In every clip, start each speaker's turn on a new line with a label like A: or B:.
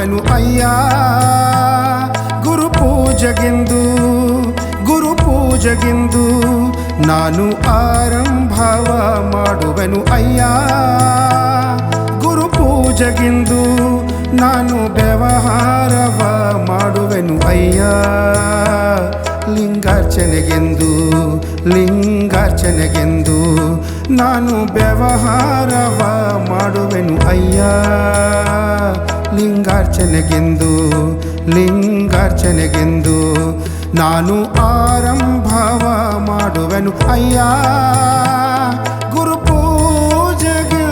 A: ಮಾಡುವೆನು ಅಯ್ಯ ಗುರು ಪೂಜೆಗೆಂದು ನಾನು ಆರಂಭವ ಮಾಡುವೆನು ಅಯ್ಯ ಗುರು ಪೂಜೆಗೆಂದು ನಾನು ವ್ಯವಹಾರವ ಮಾಡುವೆನು ಅಯ್ಯ ಲಿಂಗಾರ್ಚನೆಗೆಂದು ನಾನು ವ್ಯವಹಾರವ ಮಾಡುವೆನು ಅಯ್ಯ ಲಿಂಗಾರ್ಚನೆಗೆಂದು ನಾನು ಆರಂಭವ ಮಾಡುವೆನು ಅಯ್ಯ ಗುರು ಪೂಜೆಗೆಂದು.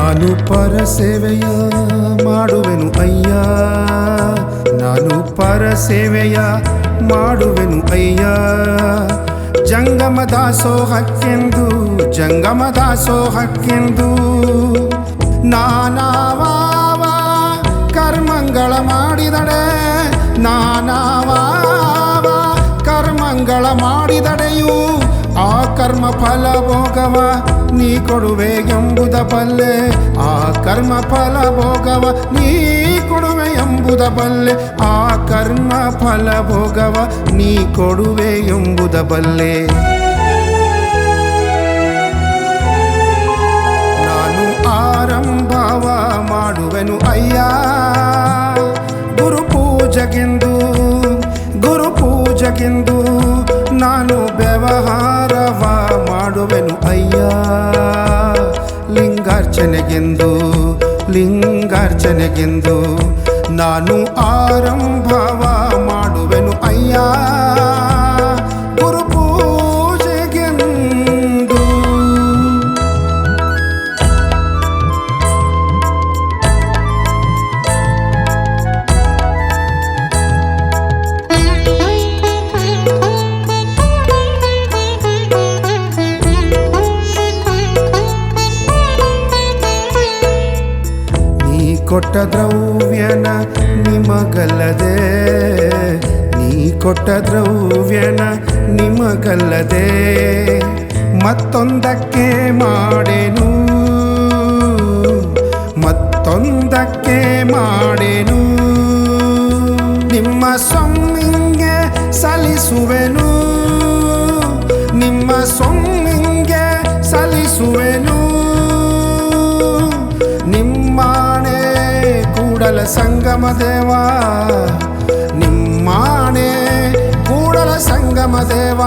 A: ನಾನು ಪರಸೇವೆಯ ಮಾಡುವೆನು ಅಯ್ಯ ಜಂಗಮ ದಾಸೋಹಕ್ಕೆಂದು ನಾನಾವ ಕರ್ಮಂಗಳ ಮಾಡಿದಡೆಯೂ ಆ ಕರ್ಮ ಫಲ ಭೋಗವ ನೀ ಕೊಡುವೆ ಎಂಬುದ ಬಲ್ಲೆ ಆ ಕರ್ಮ ಫಲ ಭೋಗವ ನೀ ಕೊಡುವೆ ಎಂಬುದ ಬಲ್ಲೆ ಆ ಕರ್ಮ ಫಲ ಭೋಗವ ನೀ ಕೊಡುವೆ ಎಂಬುದ ಬಲ್ಲೆ. ನಾನು ಆರಂಭವ ಮಾಡುವೆನು ಅಯ್ಯ ಗುರು ಪೂಜೆಗೆಂದು ನಾನು ವ್ಯವಹಾರವ ಮಾಡುವೆನು ಅಯ್ಯ ಲಿಂಗಾರ್ಚನೆಗೆಂದು ನಾನು ಆರಂಭವ ಮಾಡುವೆನು ಅಯ್ಯ ಗುರು ಪೂಜೆಗೆಂದು. ಕೊಟ್ಟ ದ್ರವ್ಯನ ನಿಮಗಲ್ಲದೆ ಮತ್ತೊಂದಕ್ಕೆ ಮಾಡೇನು ನಿಮ್ಮ ಸೊಮ್ಮಿಂಗೆ ಸಲ್ಲಿಸುವೆನು ನಿಮ್ಮಾಣೆ ಕೂಡಲ ಸಂಗಮ ದೇವ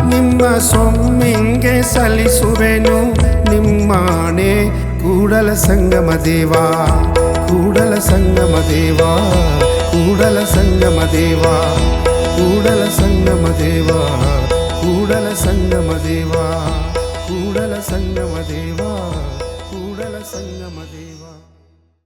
A: ನಿಮ್ಮ ಸೊಮ್ಮಿಂಗೆ ಸಲ್ಲಿಸುವೆನು ನಿಮ್ಮಾಣೆ ಕೂಡಲ ಸಂಗಮ ದೇವ ಕೂಡಲ ಸಂಗಮ ದೇವ